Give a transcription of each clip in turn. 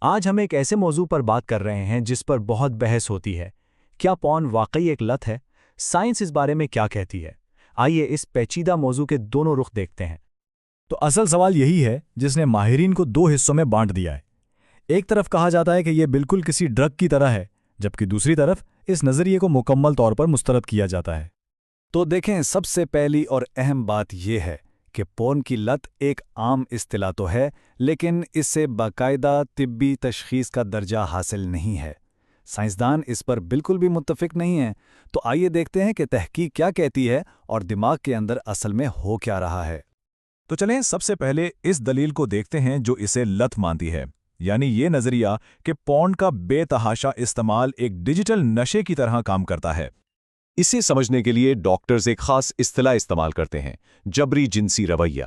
آج ہم ایک ایسے موضوع پر بات کر رہے ہیں جس پر بہت بحث ہوتی ہے۔ کیا پون واقعی ایک لت ہے؟ سائنس اس بارے میں کیا کہتی ہے؟ آئیے اس پیچیدہ موضوع کے دونوں رخ دیکھتے ہیں۔ تو اصل سوال یہی ہے جس نے ماہرین کو دو حصوں میں بانٹ دیا ہے۔ ایک طرف کہا جاتا ہے کہ یہ بالکل کسی ڈرگ کی طرح ہے، جبکہ دوسری طرف اس نظریے کو مکمل طور پر مسترد کیا جاتا ہے۔ تو دیکھیں، سب سے پہلی اور اہم بات یہ ہے کہ پون کی لت ایک عام اصطلاح تو ہے، لیکن اس سے باقاعدہ طبی تشخیص کا درجہ حاصل نہیں ہے۔ سائنسدان اس پر بالکل بھی متفق نہیں ہیں۔ تو آئیے دیکھتے ہیں کہ تحقیق کیا کہتی ہے اور دماغ کے اندر اصل میں ہو کیا رہا ہے۔ تو چلیں سب سے پہلے اس دلیل کو دیکھتے ہیں جو اسے لت مانتی ہے، یعنی یہ نظریہ کہ پون کا بے تحاشا استعمال ایک ڈیجیٹل نشے کی طرح کام کرتا ہے۔ اسے سمجھنے کے لیے ڈاکٹرز ایک خاص اصطلاح استعمال کرتے ہیں، جبری جنسی رویہ۔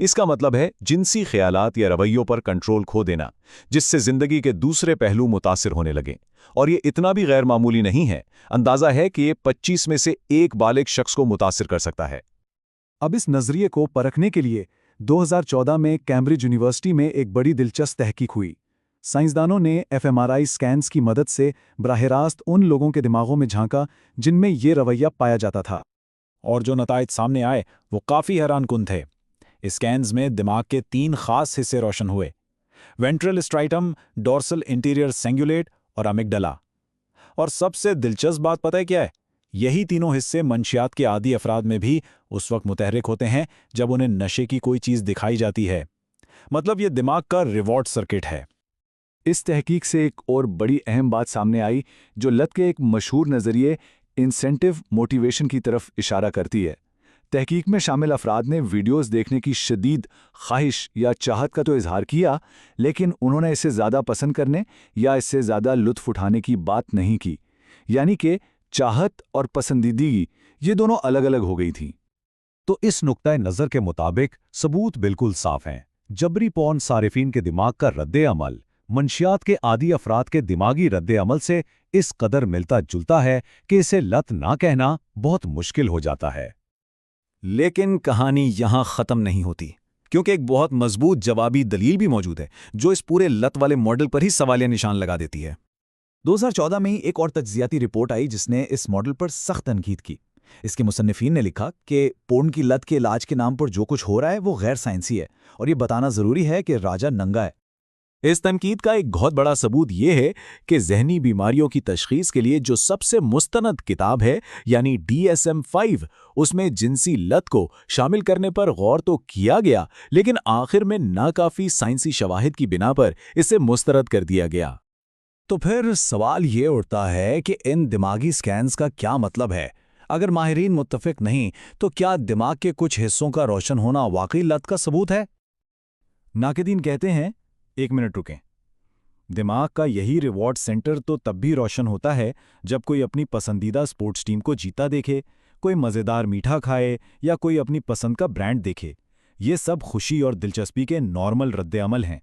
اس کا مطلب ہے جنسی خیالات یا رویوں پر کنٹرول کھو دینا، جس سے زندگی کے دوسرے پہلو متاثر ہونے لگیں۔ اور یہ اتنا بھی غیر معمولی نہیں ہے، اندازہ ہے کہ یہ 25 میں سے ایک بالغ شخص کو متاثر کر سکتا ہے۔ اب اس نظریے کو پرکھنے کے لیے 2014 میں کیمبرج یونیورسٹی میں ایک بڑی دلچسپ تحقیق ہوئی۔ سائنسدانوں نے FMRI سکینز کی مدد سے براہ راست ان لوگوں کے دماغوں میں جھانکا جن میں یہ رویہ پایا جاتا تھا، اور جو نتائج سامنے آئے وہ کافی حیران کن تھے۔ اسکینز میں دماغ کے 3 خاص حصے روشن ہوئے: وینٹرل اسٹرائٹم، ڈورسل انٹیریئر سینگولیٹ اور امیگڈلا۔ اور سب سے دلچسپ بات پتہ ہے کیا ہے؟ یہی تینوں حصے منشیات کے عادی افراد میں بھی اس وقت متحرک ہوتے ہیں جب انہیں نشے کی کوئی چیز دکھائی جاتی ہے۔ مطلب یہ دماغ کا ریوارڈ سرکٹ ہے۔ اس تحقیق سے ایک اور بڑی اہم بات سامنے آئی جو لت کے ایک مشہور نظریے انسینٹیو موٹیویشن کی طرف اشارہ کرتی ہے۔ تحقیق میں شامل افراد نے ویڈیوز دیکھنے کی شدید خواہش یا چاہت کا تو اظہار کیا، لیکن انہوں نے اسے زیادہ پسند کرنے یا اس سے زیادہ لطف اٹھانے کی بات نہیں کی، یعنی کہ چاہت اور پسندیدگی یہ دونوں الگ الگ ہو گئی تھیں۔ تو اس نقطۂ نظر کے مطابق ثبوت بالکل صاف ہیں۔ جبری پون صارفین کے دماغ کا رد عمل منشیات کے عادی افراد کے دماغی رد عمل سے اس قدر ملتا جلتا ہے کہ اسے لت نہ کہنا بہت مشکل ہو جاتا ہے۔ لیکن کہانی یہاں ختم نہیں ہوتی، کیونکہ ایک بہت مضبوط جوابی دلیل بھی موجود ہے جو اس پورے لت والے ماڈل پر ہی سوالیہ نشان لگا دیتی ہے۔ 2014 میں ایک اور تجزیاتی رپورٹ آئی جس نے اس ماڈل پر سخت تنقید کی۔ اس کے مصنفین نے لکھا کہ پورن کی لت کے علاج کے نام پر جو کچھ ہو رہا ہے وہ غیر سائنسی ہے، اور یہ بتانا ضروری ہے کہ راجہ ننگا ہے۔ اس تنقید کا ایک بہت بڑا ثبوت یہ ہے کہ ذہنی بیماریوں کی تشخیص کے لیے جو سب سے مستند کتاب ہے، یعنی DSM-5، اس میں جنسی لت کو شامل کرنے پر غور تو کیا گیا، لیکن آخر میں ناکافی سائنسی شواہد کی بنا پر اسے مسترد کر دیا گیا۔ تو پھر سوال یہ اٹھتا ہے کہ ان دماغی سکینز کا کیا مطلب ہے؟ اگر ماہرین متفق نہیں تو کیا دماغ کے کچھ حصوں کا روشن ہونا واقعی لت کا ثبوت ہے؟ ناقدین کہتے ہیں، ایک منٹ رکیں۔ دماغ کا یہی ریوارڈ سینٹر تو تب بھی روشن ہوتا ہے جب کوئی اپنی پسندیدہ سپورٹس ٹیم کو جیتا دیکھے، کوئی مزیدار میٹھا کھائے یا کوئی اپنی پسند کا برانڈ دیکھے۔ یہ سب خوشی اور دلچسپی کے نارمل رد عمل ہیں۔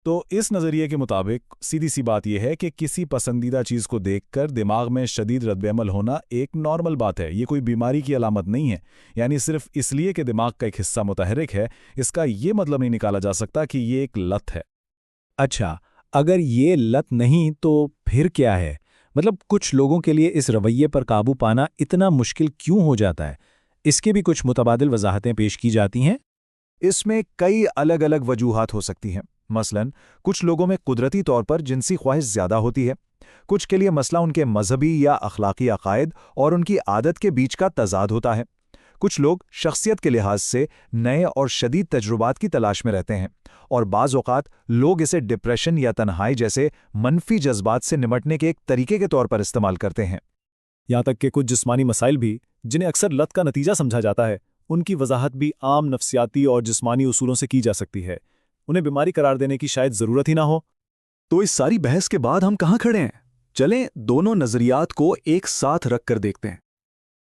تو اس نظریے کے مطابق سیدھی سی بات یہ ہے کہ کسی پسندیدہ چیز کو دیکھ کر دماغ میں شدید رد عمل ہونا ایک نارمل بات ہے، یہ کوئی بیماری کی علامت نہیں ہے۔ یعنی صرف اس لیے کہ دماغ کا ایک حصہ متحرک ہے، اس کا یہ مطلب نہیں نکالا جا سکتا کہ یہ ایک لت ہے۔ اچھا، اگر یہ لت نہیں تو پھر کیا ہے؟ مطلب کچھ لوگوں کے لیے اس رویے پر قابو پانا اتنا مشکل کیوں ہو جاتا ہے؟ اس کے بھی کچھ متبادل وضاحتیں پیش کی جاتی ہیں۔ اس میں کئی الگ الگ وجوہات ہو سکتی ہیں۔ مثلاً کچھ لوگوں میں قدرتی طور پر جنسی خواہش زیادہ ہوتی ہے، کچھ کے لیے مسئلہ ان کے مذہبی یا اخلاقی عقائد اور ان کی عادت کے بیچ کا تضاد ہوتا ہے، کچھ لوگ شخصیت کے لحاظ سے نئے اور شدید تجربات کی تلاش میں رہتے ہیں، اور بعض اوقات لوگ اسے ڈپریشن یا تنہائی جیسے منفی جذبات سے نمٹنے کے ایک طریقے کے طور پر استعمال کرتے ہیں۔ یہاں تک کہ کچھ جسمانی مسائل بھی جنہیں اکثر لت کا نتیجہ سمجھا جاتا ہے، ان کی وضاحت بھی عام نفسیاتی اور جسمانی اصولوں سے کی جا سکتی ہے۔ انہیں بیماری قرار دینے کی شاید ضرورت ہی نہ ہو۔ تو اس ساری بحث کے بعد ہم کہاں کھڑے ہیں؟ چلیں دونوں نظریات کو ایک ساتھ رکھ کر دیکھتے ہیں۔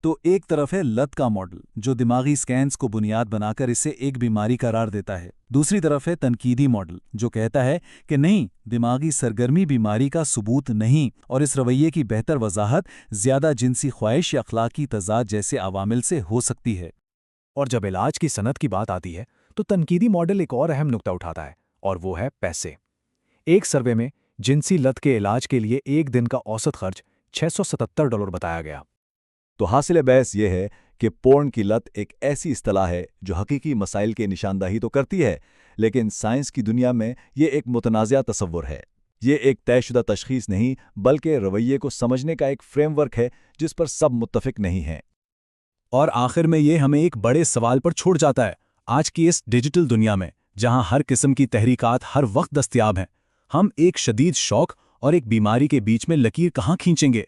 تو ایک طرف ہے لت کا ماڈل جو دماغی سکینز کو بنیاد بنا کر اسے ایک بیماری قرار دیتا ہے، دوسری طرف ہے تنقیدی ماڈل جو کہتا ہے کہ نہیں، دماغی سرگرمی بیماری کا ثبوت نہیں، اور اس رویے کی بہتر وضاحت زیادہ جنسی خواہش یا اخلاقی تضاد جیسے عوامل سے ہو سکتی ہے۔ اور جب علاج کی صنعت کی بات آتی ہے تو تنقیدی ماڈل ایک اور اہم نقطہ اٹھاتا ہے، اور وہ ہے پیسے۔ ایک سروے میں جنسی لت کے علاج کے لیے ایک دن کا اوسط خرچ $677 بتایا گیا۔ تو حاصل بحث یہ ہے کہ پورن کی لت ایک ایسی اصطلاح ہے جو حقیقی مسائل کی نشاندہی تو کرتی ہے، لیکن سائنس کی دنیا میں یہ ایک متنازع تصور ہے۔ یہ ایک طے شدہ تشخیص نہیں بلکہ رویے کو سمجھنے کا ایک فریم ورک ہے جس پر سب متفق نہیں ہیں۔ اور آخر میں یہ ہمیں ایک بڑے سوال پر چھوڑ جاتا ہے۔ آج کی اس ڈیجیٹل دنیا میں جہاں ہر قسم کی تحریکات ہر وقت دستیاب ہیں، ہم ایک شدید شوق اور ایک بیماری کے بیچ میں لکیر کہاں کھینچیں گے؟